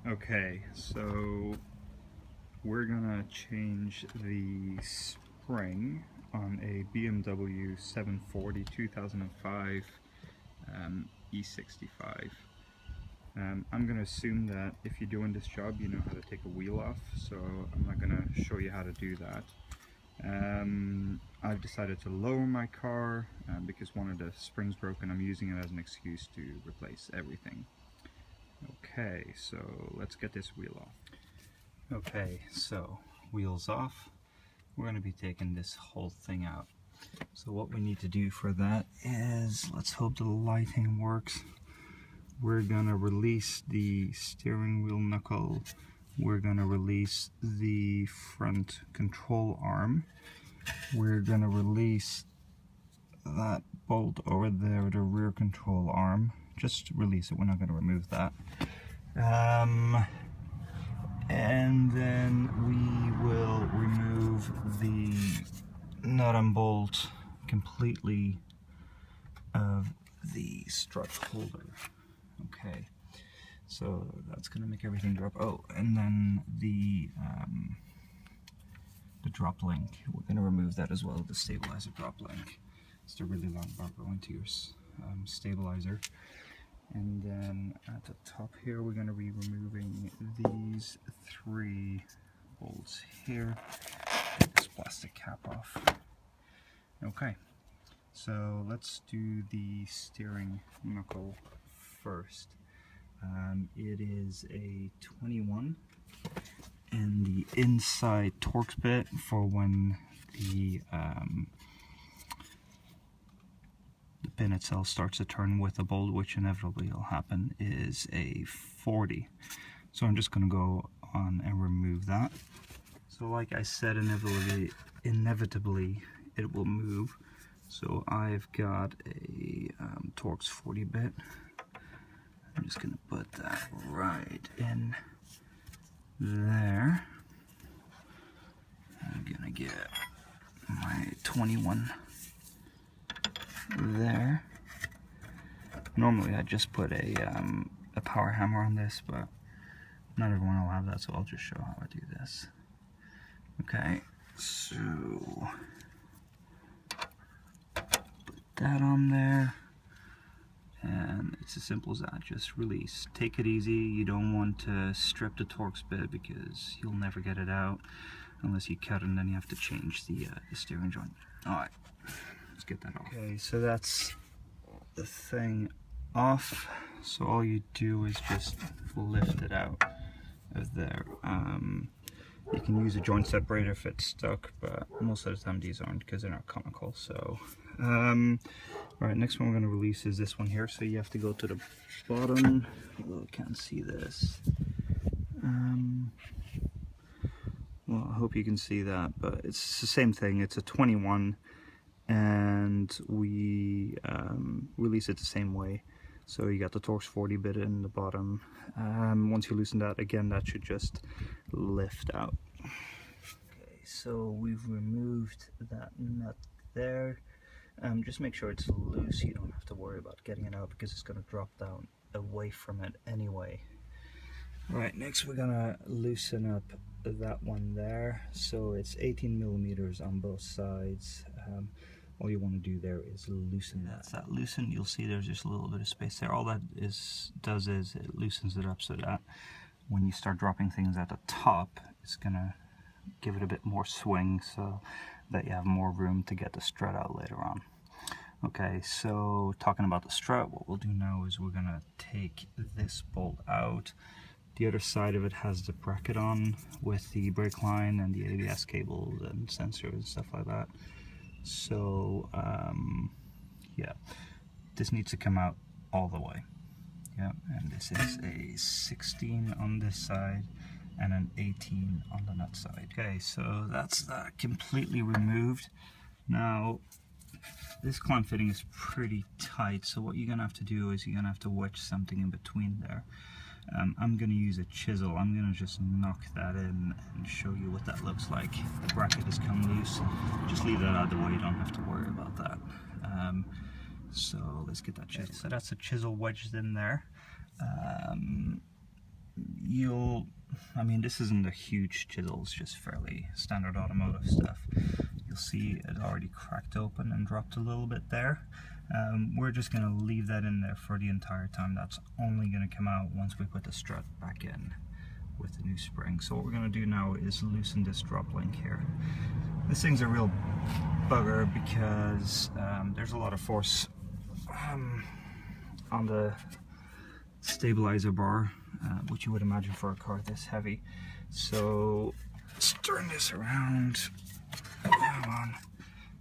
Okay, so we're gonna change the spring on a BMW 740 2005 E65. I'm gonna assume that if you're doing this job you know how to take a wheel off, so I'm not gonna show you how to do that. I've decided to lower my car because one of the springs broke and I'm using it as an excuse to replace everything. Okay, so let's get this wheel off. Okay, so wheels off. We're going to be taking this whole thing out. So what we need to do for that is, let's hope the lighting works. We're going to release the steering wheel knuckle. We're going to release the front control arm. We're going to release that bolt over there, the rear control arm. Just release it, we're not going to remove that. And then we will remove the nut and bolt completely of the strut holder. Okay, so that's going to make everything drop. Oh, and then the drop link, we're going to remove that as well, the stabilizer drop link. It's the really long bar going to your stabilizer. And then at the top here, we're going to be removing these 3 bolts here. Get this plastic cap off. Okay, so let's do the steering knuckle first. It is a 21, and the inside Torx bit for when the pin itself starts to turn with a bolt, which inevitably will happen, is a 40. So I'm just going to go on and remove that. So like I said, inevitably it will move. So I've got a Torx 40 bit. I'm just going to put that right in there. I'm going to get my 21 there. Normally I just put a power hammer on this, but not everyone will have that, so I'll just show how I do this. Okay, so put that on there, and it's as simple as that. Just release. Take it easy. You don't want to strip the Torx bit because you'll never get it out unless you cut it, and then you have to change the steering joint. Alright, let's get that off. Okay, so that's the thing off. So all you do is just lift it out of there. You can use a joint separator if it's stuck, but most of the time these aren't because they're not conical. So alright, next one we're going to release is this one here. So you have to go to the bottom. Well, I can't see this. Well, I hope you can see that, but it's the same thing. It's a 21, and we release it the same way. So you got the Torx 40 bit in the bottom. Once you loosen that, again, that should just lift out. Okay, so we've removed that nut there. Just make sure it's loose. You don't have to worry about getting it out because it's going to drop down away from it anyway. Right, next we're gonna loosen up that one there. So it's 18 millimeters on both sides. All you want to do there is loosen that. That's that loosened. You'll see there's just a little bit of space there. All that does is it loosens it up so that when you start dropping things at the top, it's gonna give it a bit more swing so that you have more room to get the strut out later on. Okay, so talking about the strut, what we'll do now is we're gonna take this bolt out. The other side of it has the bracket on with the brake line and the ABS cables and sensors and stuff like that. So yeah, this needs to come out all the way. Yeah, and this is a 16 on this side and an 18 on the nut side. Okay, so that's that completely removed. Now this clamp fitting is pretty tight, so what you're gonna have to do is you're gonna have to wedge something in between there. I'm going to use a chisel. I'm going to just knock that in and show you what that looks like. The bracket has come loose. Just leave that out of the way, you don't have to worry about that. So let's get that chisel. So that's a chisel wedged in there. I mean, this isn't a huge chisel, it's just fairly standard automotive stuff. You'll see it already cracked open and dropped a little bit there. We're just going to leave that in there for the entire time. That's only going to come out once we put the strut back in with the new spring. So what we're going to do now is loosen this drop link here. This thing's a real bugger because there's a lot of force on the stabilizer bar, which you would imagine for a car this heavy. So let's turn this around. Come on.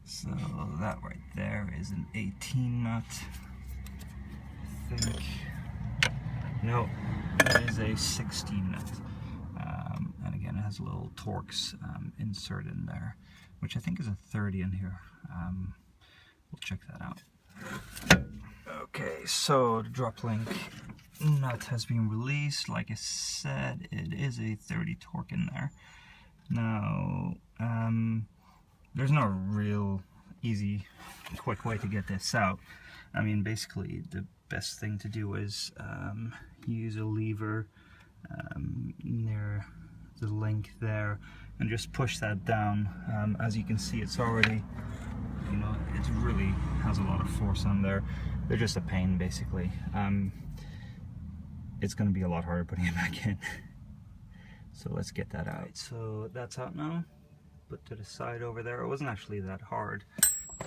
So that right there is an 18 nut, I think. No, it is a 16 nut. And again, it has a little Torx insert in there, which I think is a 30 in here. We'll check that out. Okay, so the drop link nut has been released. Like I said, it is a 30 torque in there. Now, there's no real easy, quick way to get this out. I mean, basically, the best thing to do is use a lever near the link there and just push that down. As you can see, it's already, you know, it really has a lot of force on there. They're just a pain, basically. It's going to be a lot harder putting it back in. So let's get that out. So that's out now. Put to the side over there. It wasn't actually that hard.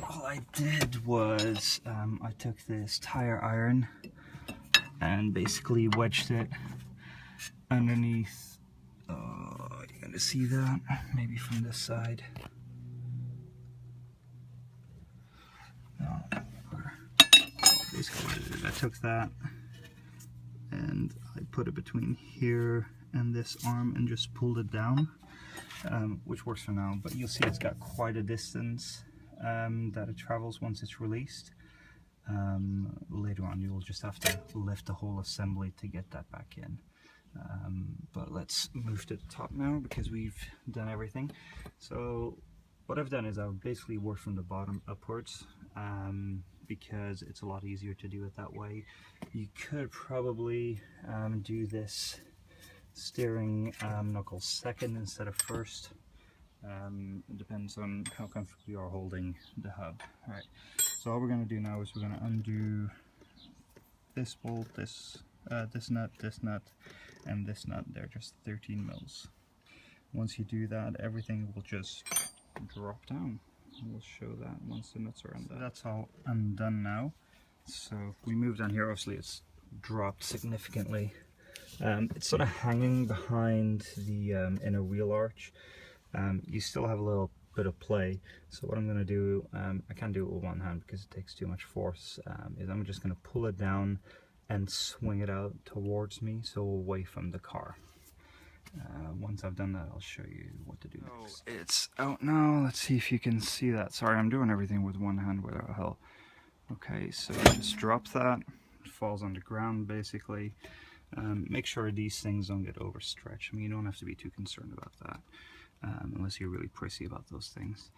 All I did was I took this tire iron and basically wedged it underneath. Oh, you're gonna see that maybe from this side. No. Basically, I took that and I put it between here and this arm and just pulled it down, which works for now. But you'll see it's got quite a distance that it travels once it's released. Later on, you'll just have to lift the whole assembly to get that back in. But let's move to the top now because we've done everything. So what I've done is I've basically worked from the bottom upwards because it's a lot easier to do it that way. You could probably do this steering knuckle second instead of first. It depends on how comfortable you are holding the hub. Alright, so all we're going to do now is we're going to undo this bolt, this nut, and this nut. They're just 13 mils. Once you do that, everything will just drop down. We'll show that once the nuts are undone. So that's all undone now. So if we move down here, obviously it's dropped significantly. It's sort of hanging behind the inner wheel arch. You still have a little bit of play. So what I'm going to do, I can't do it with one hand because it takes too much force, is I'm just going to pull it down and swing it out towards me, so away from the car. Once I've done that, I'll show you what to do next. It's out now. Let's see if you can see that. Sorry, I'm doing everything with one hand. Where the hell? Okay, so just drop that. It falls on the ground, basically. Make sure these things don't get overstretched. I mean, you don't have to be too concerned about that, unless you're really prissy about those things.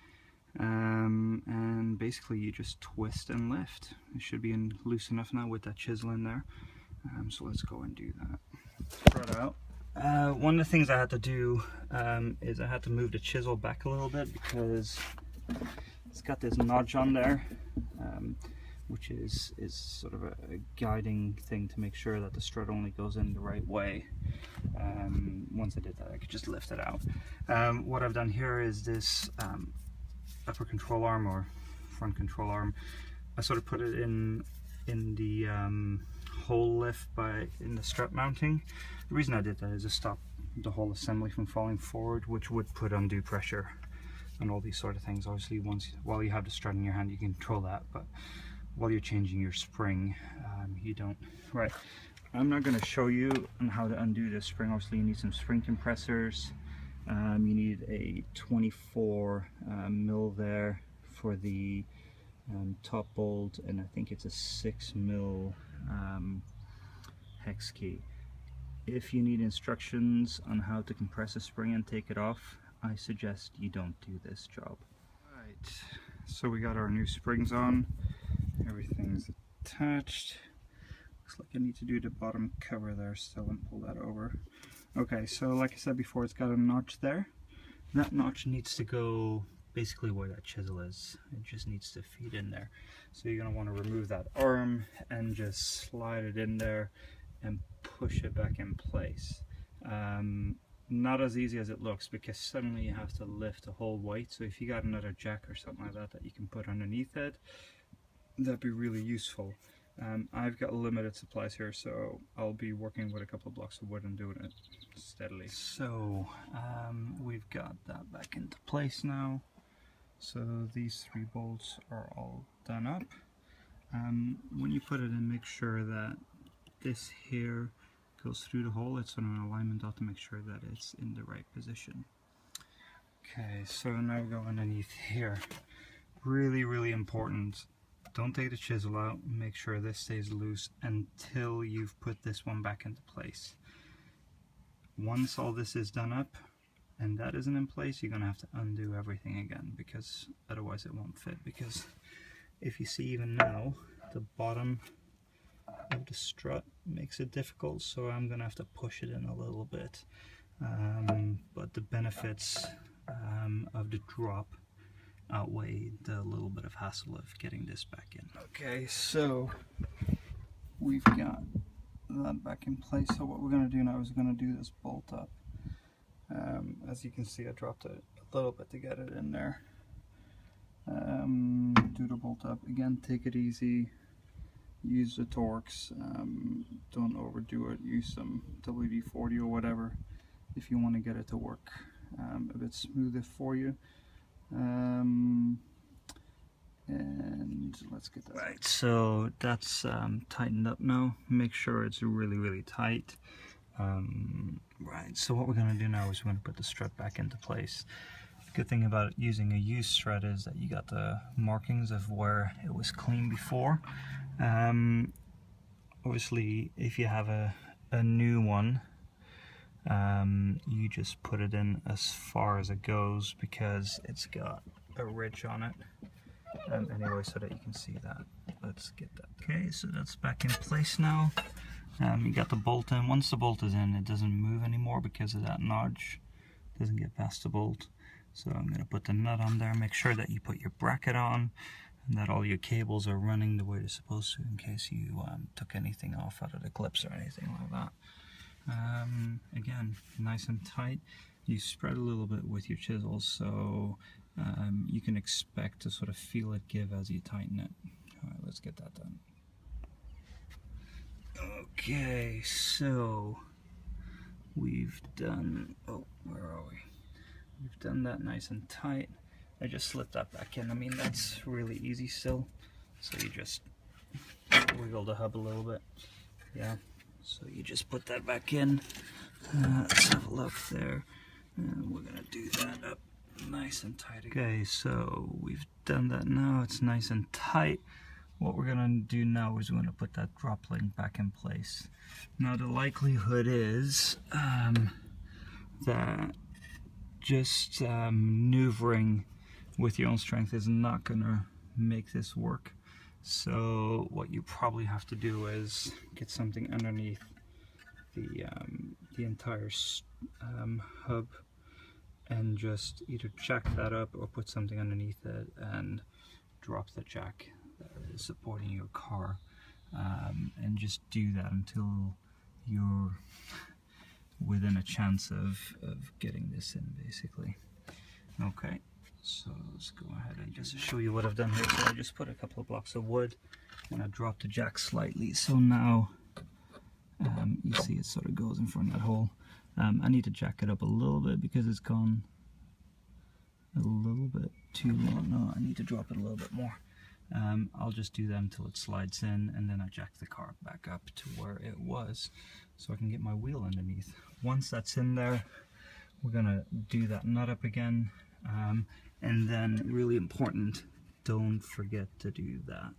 And basically you just twist and lift. It should be loose enough now with that chisel in there. So let's go and do that. Spread out. One of the things I had to do is I had to move the chisel back a little bit because it's got this notch on there, which is sort of a guiding thing to make sure that the strut only goes in the right way. Once I did that, I could just lift it out. What I've done here is this upper control arm or front control arm. I sort of put it in the hole lift in the strut mounting. The reason I did that is to stop the whole assembly from falling forward, which would put undue pressure on all these sort of things. Obviously, while you have the strut in your hand, you can control that, but while you're changing your spring, you don't. Right, I'm not going to show you on how to undo this spring. Obviously, you need some spring compressors. You need a 24 mil there for the top bolt, and I think it's a 6 mil hex key. If you need instructions on how to compress a spring and take it off, I suggest you don't do this job. Right, so we got our new springs on. Everything's attached. Looks looks like I need to do the bottom cover there still and pull that over. Okay, so like I said before, it's got a notch there. That notch needs to go basically where that chisel is. It just needs to feed in there. So you're going to want to remove that arm and just slide it in there and push it back in place. Not as easy as it looks, because suddenly you have to lift the whole weight. So if you got another jack or something like that that you can put underneath it, that'd be really useful. I've got limited supplies here, so I'll be working with a couple of blocks of wood and doing it steadily. So we've got that back into place now. So these 3 bolts are all done up. When you put it in, make sure that this here goes through the hole. It's on an alignment dot to make sure that it's in the right position. Okay, so now we go underneath here. Really, really important. Don't take the chisel out. Make sure this stays loose until you've put this one back into place. Once all this is done up and that isn't in place, you're gonna have to undo everything again, because otherwise it won't fit. Because if you see, even now, the bottom of the strut makes it difficult, so I'm gonna have to push it in a little bit. But the benefits of the drop outweigh the little bit of hassle of getting this back in. Okay, so we've got that back in place. So what we're going to do now is we're going to do this bolt up. As you can see, I dropped it a little bit to get it in there. Do the bolt up again. Take it easy. Use the Torx. Don't overdo it. Use some WD-40 or whatever if you want to get it to work a bit smoother for you. And let's get that right. So that's tightened up now. Make sure it's really, really tight. Right, so what we're going to do now is we're going to put the strut back into place. The good thing about using a used strut is that you got the markings of where it was clean before. Obviously, if you have a new one, you just put it in as far as it goes, because it's got a ridge on it. Anyway, so that you can see that. Let's get that. Okay, so that's back in place now. You got the bolt in. Once the bolt is in, it doesn't move anymore because of that notch. It doesn't get past the bolt. So I'm going to put the nut on there. Make sure that you put your bracket on and that all your cables are running the way they're supposed to, in case you took anything off out of the clips or anything like that. Again, nice and tight. You spread a little bit with your chisel, so you can expect to sort of feel it give as you tighten it. Alright, let's get that done. Okay, so we've done, where are we? We've done that nice and tight. I just slipped that back in. I mean, that's really easy still. So you just wiggle the hub a little bit. Yeah. So you just put that back in. Let's have a look there. And we're gonna do that up nice and tight again. Okay, so we've done that now. It's nice and tight. What we're gonna do now is we're gonna put that drop link back in place. Now the likelihood is that just maneuvering with your own strength is not gonna make this work. So what you probably have to do is get something underneath the entire hub and just either jack that up or put something underneath it and drop the jack that is supporting your car, and just do that until you're within a chance of getting this in, basically. Okay. So let's go ahead and just show you what I've done here. So I just put a couple of blocks of wood and I dropped the jack slightly. So now you see it sort of goes in front of that hole. I need to jack it up a little bit because it's gone a little bit too low. No, I need to drop it a little bit more. I'll just do that until it slides in, and then I jack the car back up to where it was so I can get my wheel underneath. Once that's in there, we're gonna do that nut up again. And then, really important, don't forget to do that.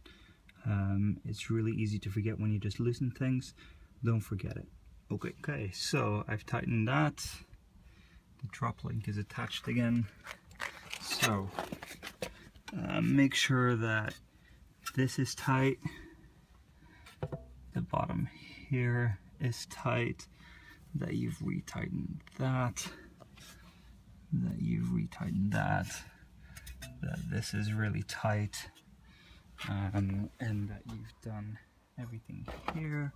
It's really easy to forget when you just loosen things. Don't forget it. Okay, so I've tightened that. The drop link is attached again. So make sure that this is tight, the bottom here is tight, that you've retightened that, that this is really tight, and that you've done everything here.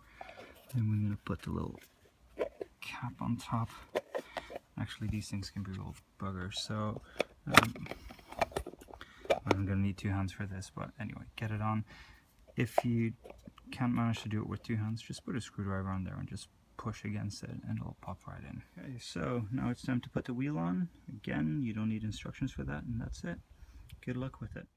And we're going to put the little cap on top. Actually, these things can be real buggers, so I'm going to need 2 hands for this, but anyway, get it on. If you can't manage to do it with 2 hands, just put a screwdriver on there and just push against it and it'll pop right in. Okay, so now it's time to put the wheel on. Again, you don't need instructions for that, and that's it. Good luck with it.